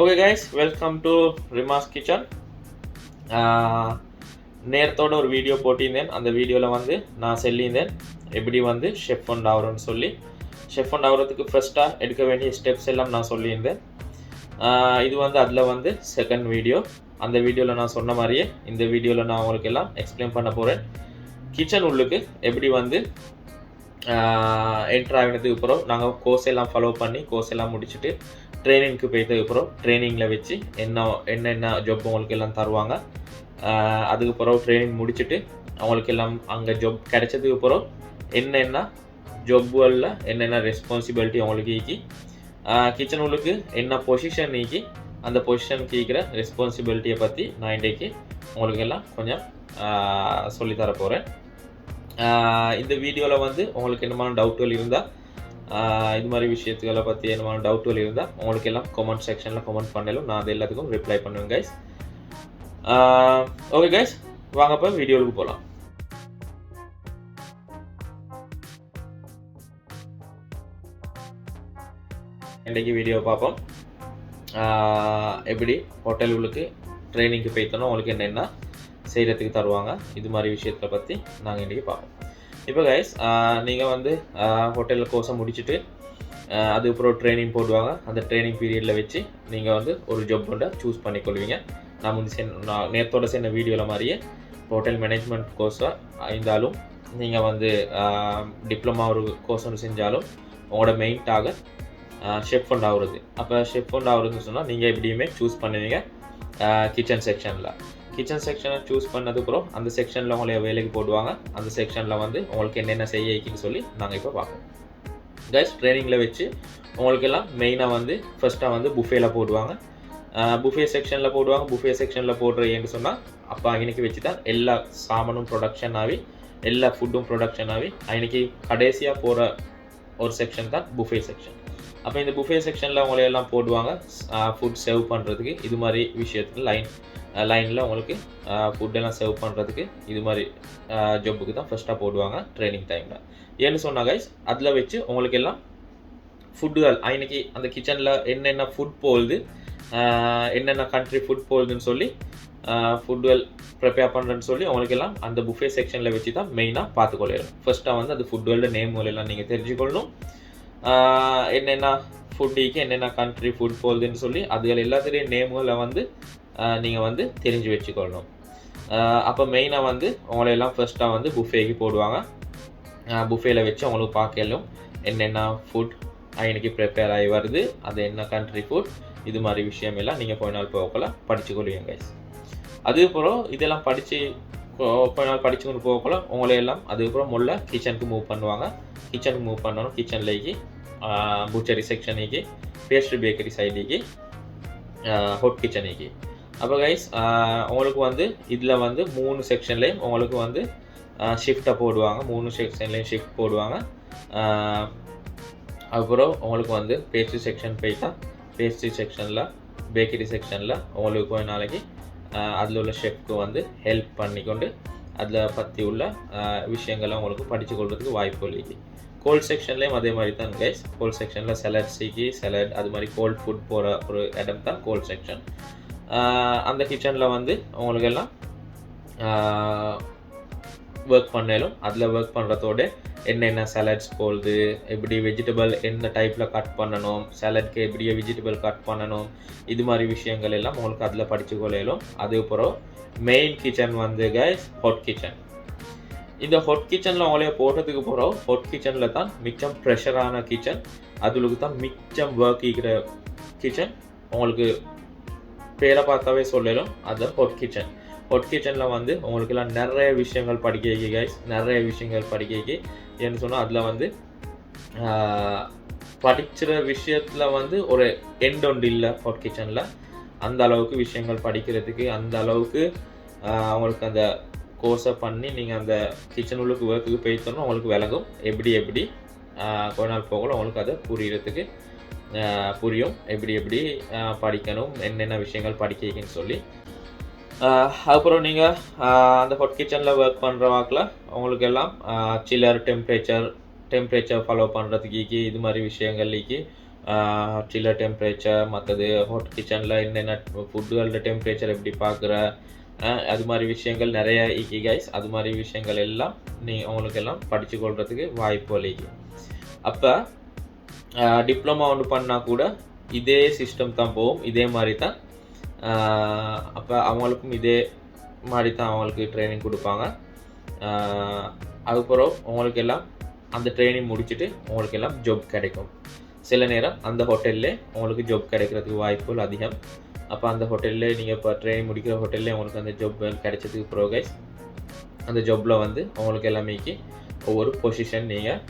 Okay guys, welcome to Rima's kitchen. நேரத்தோட ஒரு video போட்டிருந்தேன். அந்த வீடியோவில் வந்து நான் சொல்லியிருந்தேன் எப்படி வந்து ஷெஃப் அண்ட் ஆகிறோன்னு சொல்லி. ஷெஃப் அண்ட் ஆகிறதுக்கு ஃபஸ்ட்டாக எடுக்க வேண்டிய ஸ்டெப்ஸ் எல்லாம் நான் சொல்லியிருந்தேன். இது வந்து அதில் வந்து செகண்ட் வீடியோ. அந்த வீடியோவில் நான் சொன்ன மாதிரியே இந்த வீடியோவில் நான் உங்களுக்கு எல்லாம் எக்ஸ்பிளைன் பண்ண போகிறேன். கிச்சன் உள்ளுக்கு எப்படி வந்து என்ட்ரு ஆகினதுக்கு அப்புறம் நாங்கள் கோர்ஸ் எல்லாம் ஃபாலோ பண்ணி கோர்ஸ் எல்லாம் முடிச்சுட்டு ட்ரைனிங்க்கு போயிட்டதுக்கு அப்புறம் ட்ரைனிங்கில் வச்சு என்னென்ன ஜாப் அவங்களுக்கு எல்லாம் தருவாங்க. அதுக்கப்புறம் ட்ரைனிங் முடிச்சுட்டு அவங்களுக்கு எல்லாம் அங்கே ஜாப் கிடைச்சதுக்கு அப்புறம் என்னென்ன ஜாப்புகளில் என்னென்ன ரெஸ்பான்சிபிலிட்டி அவங்களுக்கு ஈக்கி, கிச்சன் உள்ளுக்கு என்ன பொசிஷன் ஈக்கி, அந்த பொசிஷனுக்கு ஈக்கிற ரெஸ்பான்சிபிலிட்டியை பற்றி நான் இன்றைக்கு உங்களுக்கு எல்லாம் கொஞ்சம் சொல்லித்தர போகிறேன். இந்த வீடியோவில் வந்து உங்களுக்கு என்னமான டவுட்டுகள் இருந்தால், இது மாதிரி விஷயத்துக்களை பற்றி என்னமான டவுட்டுகள் இருந்தால் உங்களுக்கு எல்லாம் கமெண்ட் செக்ஷனில் கமெண்ட் பண்ணலும் நான் அது எல்லாத்துக்கும் ரிப்ளை பண்ணுவேன் கைஸ். ஓகே கைஸ், வாங்க இப்போ வீடியோவுக்கு போகலாம். இன்றைக்கி வீடியோ பார்ப்போம். எப்படி ஹோட்டல்களுக்கு ட்ரைனிங்க்கு போய்த்தோன்னா உங்களுக்கு என்னென்ன செய்கிறதுக்கு தருவாங்க, இது மாதிரி விஷயத்தை பற்றி நாங்கள் இன்றைக்கி பார்ப்போம். இப்போ கைஸ், நீங்கள் வந்து ஹோட்டலில் கோர்ஸை முடிச்சுட்டு அதுக்கப்புறம் ட்ரைனிங் போடுவாங்க. அந்த ட்ரைனிங் பீரியடில் வச்சு நீங்கள் வந்து ஒரு ஜாப் ஒன்றை சூஸ் பண்ணிக்கொள்வீங்க. நான் நேரத்தோட சேர்ந்த வீடியோவில் மாதிரியே ஹோட்டல் மேனேஜ்மெண்ட் கோர்ஸாக இருந்தாலும், நீங்கள் வந்து டிப்ளமா ஒரு கோர்ஸ் ஒன்று செஞ்சாலும் உங்களோட மெயின் டார்கெட் ஷெஃப் அண்ட் ஆகுறது. அப்போ ஷெஃப் அண்ட் ஆகுறதுன்னு சொன்னால் நீங்கள் எப்படியுமே சூஸ் பண்ணுவீங்க கிச்சன் செக்ஷனில். கிச்சன் செக்ஷனை சூஸ் பண்ணதுக்கப்புறம் அந்த செக்ஷனில் உங்களை வேலைக்கு போடுவாங்க. அந்த செக்ஷனில் வந்து உங்களுக்கு என்னென்ன செய்ய வைக்கின்னு சொல்லி நாங்கள் இப்போ பார்ப்போம் கைஸ். ட்ரைனிங்கில் வச்சு உங்களுக்கு எல்லாம் மெயினாக வந்து ஃபஸ்ட்டாக வந்து புஃபேல போடுவாங்க. புஃபே செக்ஷனில் போடுவாங்க. புஃபே செக்ஷனில் போடுறேன்னு சொன்னால் அப்போ அன்றைக்கி வச்சு தான் எல்லா சாமானும் ப்ரொடக்ஷன் ஆகி எல்லா ஃபுட்டும் ப்ரொடக்ஷன் ஆகி அன்றைக்கி கடைசியாக போகிற ஒரு செக்ஷன் தான் புஃபே செக்ஷன். அப்போ இந்த புஃபே செக்ஷனில் உங்களை எல்லாம் போடுவாங்க ஃபுட் சர்வ் பண்ணுறதுக்கு. இது மாதிரி விஷயத்துக்கு லைனில் உங்களுக்கு ஃபுட்டெல்லாம் சர்வ் பண்ணுறதுக்கு இது மாதிரி ஜாப்புக்கு தான் ஃபஸ்ட்டாக போடுவாங்க ட்ரைனிங் டைமில். ஏன்னு சொன்னால் கைஸ், அதில் வச்சு உங்களுக்கு எல்லாம் ஃபுட்டுகள் அன்றைக்கி அந்த கிச்சனில் என்னென்ன ஃபுட் போகுது, என்னென்ன கண்ட்ரி ஃபுட் போகுதுன்னு சொல்லி ஃபுட்டுகள் ப்ரிப்பேர் பண்ணுறேன்னு சொல்லி உங்களுக்கு எல்லாம் அந்த புஃபே செக்ஷனில் வச்சு தான் மெயினாக பார்த்துக்கொள்ளணும். ஃபஸ்ட்டாக வந்து அந்த ஃபுட்டுகளோட நேம்களெல்லாம் நீங்கள் தெரிஞ்சுக்கொள்ளணும். என்னென்ன ஃபுட்டுக்கு என்னென்ன கண்ட்ரி ஃபுட் போகுதுன்னு சொல்லி அதுகள் எல்லாத்துலேயும் நேம்களை வந்து நீங்கள் வந்து தெரிஞ்சு வச்சுக்கொள்ளணும். அப்போ மெயினாக வந்து உங்களையெல்லாம் ஃபஸ்ட்டாக வந்து புஃபேக்கு போடுவாங்க. புஃபேல வச்சு அவங்களுக்கு பார்க்கலும் என்னென்ன ஃபுட் அன்றைக்கி ப்ரிப்பேர் ஆகி வருது, அது என்ன கண்ட்ரி ஃபுட், இது மாதிரி விஷயம் எல்லாம் நீங்கள் கொஞ்ச நாள் போகலாம் படிச்சுக்கொள்வீங்க கைஸ். அதுக்கப்புறம் இதெல்லாம் கொஞ்ச நாள் படிச்சுக்கொண்டு போகலாம் உங்களையெல்லாம். அதுக்கப்புறம் முதல்ல கிச்சனுக்கு மூவ் பண்ணுவாங்க. கிச்சனுக்கு மூவ் பண்ணணும். கிச்சன்லேக்கு பூச்சரி செக்ஷனுக்கு, பேஸ்ட்ரி பேக்கரி சைடுக்கு, ஹாட் கிச்சனுக்கு. அப்போ கைஸ், உங்களுக்கு வந்து இதில் வந்து 3 செக்ஷன்லேயும் உங்களுக்கு வந்து ஷிஃப்ட்டை போடுவாங்க. 3 செக்ஷன்லேயும் ஷிஃப்ட் போடுவாங்க. அப்புறம் உங்களுக்கு வந்து பேஸ்ட்ரி செக்ஷன் போயிட்டா பேஸ்ட்ரி செக்ஷனில், பேக்கரி செக்ஷனில் உங்களுக்கு கொஞ்ச நாளைக்கு அதில் உள்ள ஷெஃப்க்கு வந்து ஹெல்ப் பண்ணிக்கொண்டு அதில் பற்றி உள்ள விஷயங்களை உங்களுக்கு படித்து கொள்றதுக்கு வாய்ப்பு இல்லை. கோல்ட் செக்ஷன்லேயும் அதே மாதிரி தான் கைஸ். கோல்ட் செக்ஷனில் சலட் அது மாதிரி கோல்ட் ஃபுட் போகிற ஒரு இடம் தான் கோல்ட் செக்ஷன். அந்த கிச்சனில் வந்து உங்களுக்கு எல்லாம் ஒர்க் பண்ணலும். அதில் ஒர்க் பண்ணுறதோட என்னென்ன சலட்ஸ் போகுது, எப்படி வெஜிடபிள் என்ன டைப்பில் கட் பண்ணணும், சலட்க்கு எப்படி வெஜிடபிள் கட் பண்ணணும், இது மாதிரி விஷயங்கள் எல்லாம் உங்களுக்கு அதில் படித்து கொள்ளலும். அதுக்கப்புறம் மெயின் கிச்சன் வந்து கைஸ் ஹாட் கிச்சன். இந்த ஹாட் கிச்சனில் உங்களைய போட்டதுக்கு போகிறோம். ஹாட் கிச்சனில் தான் மிச்சம் ப்ரெஷரான கிச்சன், அதுக்கு தான் மிச்சம் ஒர்க் இருக்கிற கிச்சன். உங்களுக்கு பேரை பார்த்தாவே சொல்லலும் அது ஹாட் கிச்சன். ஹாட் கிச்சனில் வந்து உங்களுக்கெல்லாம் நிறைய விஷயங்கள் படிக்க கைஸ், நிறைய விஷயங்கள் படிக்க. ஏன்னு சொன்னால் அதில் வந்து படிக்கிற விஷயத்தில் வந்து ஒரு எண்ட் ஒன்று இல்லை ஹாட் கிச்சனில். அந்த அளவுக்கு விஷயங்கள் படிக்கிறதுக்கு, அந்த அளவுக்கு அவங்களுக்கு அந்த கோர்ஸை பண்ணி நீங்கள் அந்த கிச்சன் உள்ளுக்கு ஒர்க்குக்கு போய்த்தோன்னா உங்களுக்கு விளங்கும். எப்படி கொஞ்ச நாள் போகலாம் உங்களுக்கு அதை புரியறதுக்கு புரியும். எப்படி படிக்கணும், என்னென்ன விஷயங்கள் படிக்கணும்னு சொல்லி. அதுக்கப்புறம் நீங்கள் அந்த ஹாட் கிச்சனில் ஒர்க் பண்ணுற வாக்கில் உங்களுக்கு எல்லாம் சில்லர் டெம்பரேச்சர் ஃபாலோ பண்ணுறதுக்கு இது மாதிரி விஷயங்கள்க்கு சில்லர் டெம்பரேச்சர், மற்றது ஹாட் கிச்சனில் என்னென்ன ஃபுட்டுகளோட டெம்பரேச்சர் எப்படி பார்க்குற, அது மாதிரி விஷயங்கள் நிறைய இக்கி கைஸ். அது மாதிரி விஷயங்கள் எல்லாம் உங்களுக்கு எல்லாம் படித்து கொள்றதுக்கு வாய்ப்பு அளிக்கு. அப்போ டிப்ளமா ஒன்று பண்ணால் கூட இதே சிஸ்டம் தான் போகும், இதே மாதிரி தான். அப்போ அவங்களுக்கும் இதே மாதிரி தான் அவங்களுக்கு ட்ரைனிங் கொடுப்பாங்க. அதுக்கப்புறம் உங்களுக்கு எல்லாம் அந்த ட்ரைனிங் முடிச்சுட்டு உங்களுக்கு எல்லாம் ஜாப் கிடைக்கும். சில நேரம் அந்த ஹோட்டல்லே உங்களுக்கு ஜாப் கிடைக்கிறதுக்கு வாய்ப்புகள் அதிகம். அப்போ அந்த ஹோட்டல்லே நீங்கள் இப்போ ட்ரைனிங் முடிக்கிற ஹோட்டல்லே உங்களுக்கு அந்த ஜாப் கிடைச்சதுக்கு பிறகு கைஸ், அந்த ஜாப்பில் வந்து உங்களுக்கு எல்லாமேக்கு ஒவ்வொரு பொசிஷன் நீங்கள்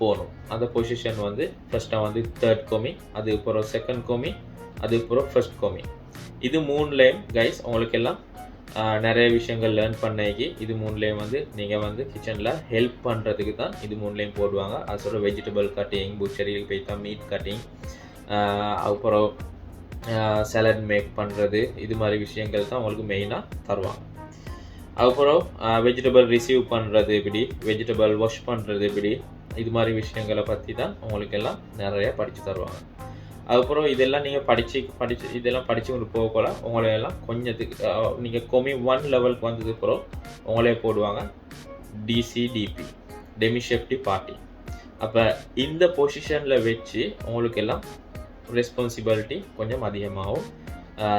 போகணும். அந்த பொசிஷன் வந்து ஃபஸ்ட்டாக வந்து 3rd கோமி, அதுக்கப்புறம் 2nd கோமி, அதுக்கப்புறம் 1st கோமி. இது 3லேயும் கைஸ் உங்களுக்கு எல்லாம் நிறைய விஷயங்கள் லேர்ன் பண்ணி இது 3லேயும் வந்து நீங்கள் வந்து கிச்சனில் ஹெல்ப் பண்ணுறதுக்கு தான் இது 3லேயும் போடுவாங்க. அது சொல்கிற வெஜிடபிள் கட்டிங், புச்சரியில் போய் தான் மீட் கட்டிங், அப்புறம் சலட் மேக் பண்ணுறது, இது மாதிரி விஷயங்கள் தான் உங்களுக்கு மெயினாக தருவாங்க. அதுக்கப்புறம் வெஜிடபிள் ரிசீவ் பண்ணுறது எப்படி, வெஜிடபிள் வாஷ் பண்ணுறது எப்படி, இது மாதிரி விஷயங்களை பற்றி தான் உங்களுக்கு எல்லாம் நிறைய படித்து தருவாங்க. அதுக்கப்புறம் இதெல்லாம் நீங்கள் படித்து இதெல்லாம் படித்து கொண்டு போகல உங்களையெல்லாம் கொஞ்சத்துக்கு நீங்கள் கோமி 1 லெவலுக்கு வந்ததுக்கப்புறம் உங்களே போடுவாங்க DCDP, demi chef de partie. அப்போ இந்த பொசிஷனில் வச்சு உங்களுக்கு எல்லாம் ரெஸ்பான்சிபிலிட்டி கொஞ்சம் அதிகமாகும்.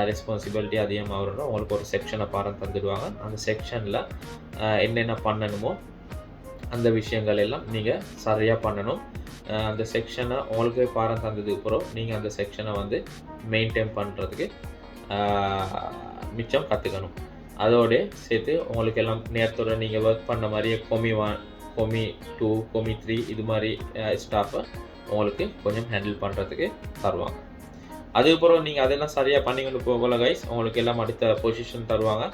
ரெஸ்பான்சிபிலிட்டி அதிகமாகறோன்னா உங்களுக்கு ஒரு செக்ஷனை பாடம் தந்துடுவாங்க. அந்த செக்ஷனில் என்னென்ன பண்ணணுமோ அந்த விஷயங்கள் எல்லாம் நீங்கள் சரியாக பண்ணணும். அந்த செக்ஷனை உங்களுக்கு பாடம் தந்ததுக்கு அப்புறம் நீங்கள் அந்த செக்ஷனை வந்து மெயின்டைன் பண்ணுறதுக்கு மிச்சம் கற்றுக்கணும். அதோடு சேர்த்து உங்களுக்கு எல்லாம் நேரத்தோட நீங்கள் ஒர்க் பண்ண மாதிரியே கோமி 1, கோமி 2, கோமி 3 இது மாதிரி ஸ்டாஃபை உங்களுக்கு கொஞ்சம் ஹேண்டில் பண்ணுறதுக்கு தருவாங்க. அதுக்கப்புறம் நீங்கள் அதெல்லாம் சரியாக பண்ணிக்கொண்டு போகல கைஸ், உங்களுக்கு எல்லாம் அடுத்த பொசிஷன் தருவாங்க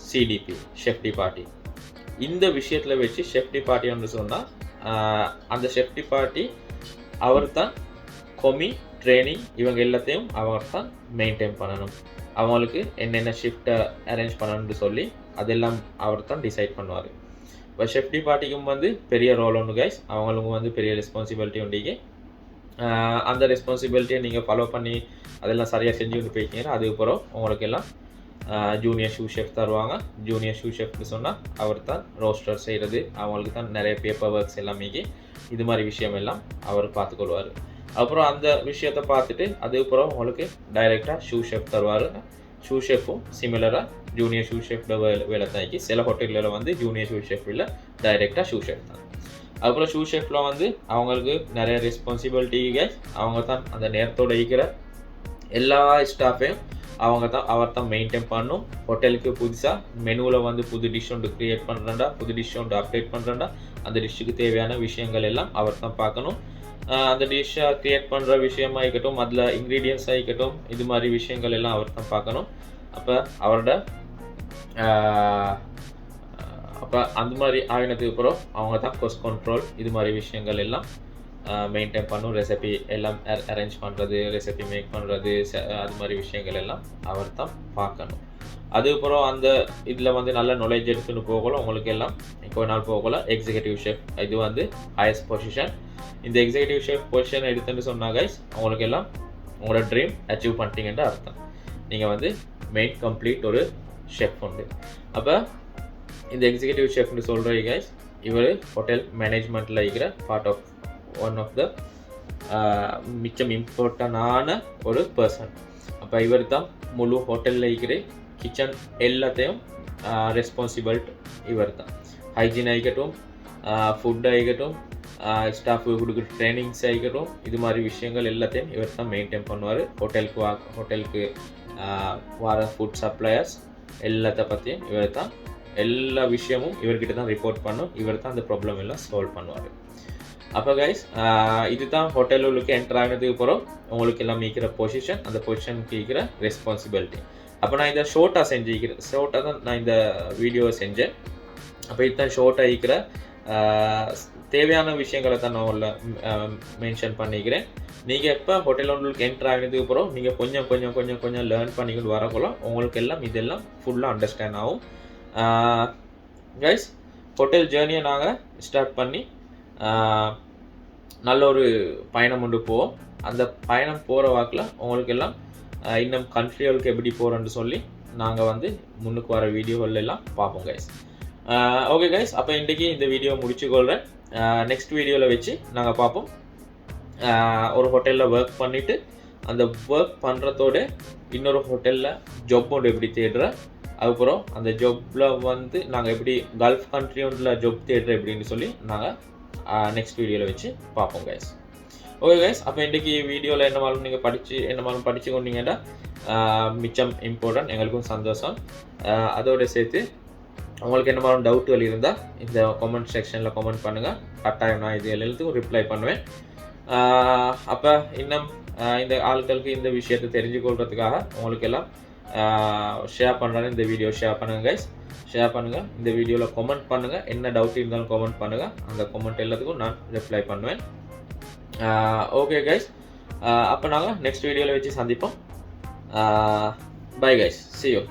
சிடிபி, ஷெஃப் டி பார்ட்டி. இந்த விஷயத்தில் வச்சு ஷெஃப் டி பார்ட்டின்னு சொன்னால் அந்த ஷெஃப் டி பார்ட்டி அவர் தான் கொமி ட்ரைனிங் இவங்க எல்லாத்தையும் அவர் தான் மெயின்டைன் பண்ணணும். அவங்களுக்கு என்னென்ன ஷிஃப்ட்டை அரேஞ்ச் பண்ணணும்னு சொல்லி அதெல்லாம் அவர் தான் டிசைட் பண்ணுவார். இப்போ ஷெஃப் டி பார்ட்டிக்கும் வந்து பெரிய ரோல் ஒன்று கைஸ், அவங்களுக்கும் வந்து பெரிய ரெஸ்பான்சிபிலிட்டி உண்டிக்கு. அந்த ரெஸ்பான்சிபிலிட்டியை நீங்கள் ஃபாலோ பண்ணி அதெல்லாம் சரியாக செஞ்சு கொண்டு போய்க்கிங்கன்னா அதுக்கப்புறம் உங்களுக்கு எல்லாம் ஜூனியர் ஷூ ஷெஃப் தருவாங்க. ஜூனியர் ஷூ ஷெஃப்னு சொன்னால் அவர் தான் ரோஸ்டர் செய்கிறது, அவங்களுக்கு தான் நிறைய பேப்பர் ஒர்க்ஸ் எல்லாமே இது மாதிரி விஷயம் எல்லாம் அவர் பார்த்துக்கொள்வார். அப்புறம் அந்த விஷயத்தை பார்த்துட்டு அதுக்கப்புறம் உங்களுக்கு டைரெக்டாக ஷூ ஷெஃப் தருவார். ஷூ ஷெஃப்பும் சிமிலராக ஜூனியர் ஷூ ஷெஃப்ட வேலை தாக்கி சில ஹோட்டலில் வந்து ஜூனியர் ஷூ ஷெஃப் இல்லை, டைரெக்டாக ஷூ ஷெஃப் தான். அப்புறம் ஷூ ஷெஃப்பில் வந்து அவங்களுக்கு நிறைய ரெஸ்பான்சிபிலிட்டி, அவங்க தான் அந்த நேரத்தோடு இருக்கிற எல்லா ஸ்டாஃபையும் அவர் தான் மெயின்டைன் பண்ணணும். ஹோட்டலுக்கு புதுசாக மெனுவில் வந்து புது டிஷ் ஒன்று க்ரியேட் பண்ணுறேன்டா, புது டிஷ் ஒன்று அப்டேட் பண்ணுறேன்டா, அந்த டிஷ்ஷுக்கு தேவையான விஷயங்கள் எல்லாம் அவர் தான் பார்க்கணும். அந்த டிஷ்ஷை க்ரியேட் பண்ணுற விஷயமாக இருக்கட்டும், அதில் இன்க்ரீடியன்ஸாக இருக்கட்டும், இது மாதிரி விஷயங்கள் எல்லாம் அவர் தான் பார்க்கணும். அப்போ அந்த மாதிரி ஆகினதுக்கு அப்புறம் அவங்க தான் கோஸ்ட் கண்ட்ரோல் இது மாதிரி விஷயங்கள் எல்லாம் மெயின்டைன் பண்ணும். ரெசிபி எல்லாம் அரேஞ்ச் பண்ணுறது, ரெசிபி மேக் பண்ணுறது, அது மாதிரி விஷயங்கள் எல்லாம் அவர் தான் பார்க்கணும். அதுக்கப்புறம் அந்த இதில் வந்து நல்ல நாலேஜ் எடுத்துன்னு போகல உங்களுக்கு எல்லாம் கொஞ்ச நாள் போகல எக்ஸிக்யூட்டிவ் ஷெஃப், இது வந்து ஹையஸ்ட் பொசிஷன். இந்த எக்ஸிக்யூட்டிவ் ஷெஃப் பொசிஷன் எடுத்துன்னு சொன்னால் கைஸ் உங்களுக்கு எல்லாம் உங்களோட ட்ரீம் அச்சீவ் பண்ணிட்டீங்கன்ற அர்த்தம். நீங்கள் வந்து மெயின் கம்ப்ளீட் ஒரு ஷெஃப் உண்டு. அப்போ இந்த எக்ஸிக்யூட்டிவ் ஷெஃப்னு சொல்கிற கைஸ் இவர் ஹோட்டல் மேனேஜ்மெண்ட்டில் இருக்கிற part of one of the மிச்சம் இம்பார்ட்டண்டான ஒரு பர்சன். அப்போ இவர் தான் முழு ஹோட்டலில் இருக்கிற கிச்சன் எல்லாத்தையும் ரெஸ்பான்சிபிள் இவர் தான். ஹைஜீன் ஆகிக்கட்டும், ஃபுட் ஆகிக்கட்டும், ஸ்டாஃபு கொடுக்குற ட்ரைனிங்ஸ் ஆகிக்கட்டும், இது மாதிரி விஷயங்கள் எல்லாத்தையும் இவர் தான் மெயின்டைன் பண்ணுவார். ஹோட்டலுக்கு வர ஃபுட் சப்ளையர்ஸ் எல்லாத்த பற்றியும் இவர் தான் எல்லா விஷயமும் இவர்கிட்ட தான் ரிப்போர்ட் பண்ணும். இவர் தான் அந்த ப்ராப்ளம் எல்லாம் சால்வ் பண்ணுவார். அப்போ கைஸ் இது தான் ஹோட்டலுக்கு என்டர் ஆகினதுக்கு அப்புறம் உங்களுக்கு எல்லாம் இருக்கிற பொசிஷன், அந்த பொசிஷனுக்கு இருக்கிற ரெஸ்பான்சிபிலிட்டி. அப்போ நான் இதை ஷோர்ட்டாக தான் நான் இந்த வீடியோவை செஞ்சேன். அப்போ இதுதான் ஷோர்ட்டாக இருக்கிற தேவையான விஷயங்களை தான் நான் உள்ள மென்ஷன் பண்ணிக்கிறேன். நீங்கள் எப்போ ஹோட்டல் உங்களுக்கு என்டர் ஆகினதுக்கு அப்புறம் நீங்கள் கொஞ்சம் லேர்ன் பண்ணிக்கிட்டு வரக்குள்ள உங்களுக்கு எல்லாம் இதெல்லாம் ஃபுல்லாக அண்டர்ஸ்டாண்ட் ஆகும். கைஸ் ஹோட்டல் ஜேர்னியை நாங்கள் ஸ்டார்ட் பண்ணி நல்ல ஒரு பயணம் கொண்டு போவோம். அந்த பயணம் போகிற வாக்கில் உங்களுக்கு எல்லாம் இன்னும் கண்ட்ரிகளுக்கு எப்படி போகிறோன்னு சொல்லி நாங்கள் வந்து முன்னுக்கு வர வீடியோகள் எல்லாம் பார்ப்போம் கைஸ். ஓகே கைஸ், அப்போ இன்றைக்கி இந்த வீடியோ முடிச்சுக்கொள்கிறேன். நெக்ஸ்ட் வீடியோவில் வச்சு நாங்கள் பார்ப்போம். ஒரு ஹோட்டலில் ஒர்க் பண்ணிவிட்டு அந்த ஒர்க் பண்ணுறதோட இன்னொரு ஹோட்டலில் ஜாப் ஒன்று எப்படி தேடுற, அதுக்கப்புறம் அந்த ஜாப்பில் வந்து நாங்கள் எப்படி கல்ஃப் கண்ட்ரி ஒன்றில் ஜாப் தேடுற எப்படின்னு சொல்லி நாங்கள் நெக்ஸ்ட் வீடியோவில் வச்சு பார்ப்போம் கைஸ். ஓகே கைஸ், அப்போ இன்றைக்கி வீடியோவில் என்ன மாதிரி நீங்கள் படித்து கொண்டீங்கன்னா மிச்சம் இம்பார்ட்டன்ட், எங்களுக்கும் சந்தோஷம். அதோடு சேர்த்து உங்களுக்கு என்ன மாதிரி டவுட்டுகள் இருந்தால் இந்த கமெண்ட் செக்ஷனில் கமெண்ட் பண்ணுங்கள். கட்டாயம் நான் இது எல்லாத்துக்கும் ரிப்ளை பண்ணுவேன். அப்போ இன்னும் இந்த ஆட்களுக்கு இந்த விஷயத்தை தெரிஞ்சுக்கொள்கிறதுக்காக உங்களுக்கு எல்லாம் ஷேர் பண்ணுறேன். இந்த வீடியோ ஷேர் பண்ணுங்கள் கைஸ், ஷேர் பண்ணுங்கள். இந்த வீடியோவில் கமெண்ட் பண்ணுங்கள், என்ன டவுட் இருந்தாலும் கமெண்ட் பண்ணுங்கள். அந்த கமெண்ட் எல்லாத்துக்கும் நான் ரிப்ளை பண்ணுவேன். ஓகே கைஸ், அப்போ நாங்கள் நெக்ஸ்ட் வீடியோவில் வச்சு சந்திப்போம். Bye guys, see you.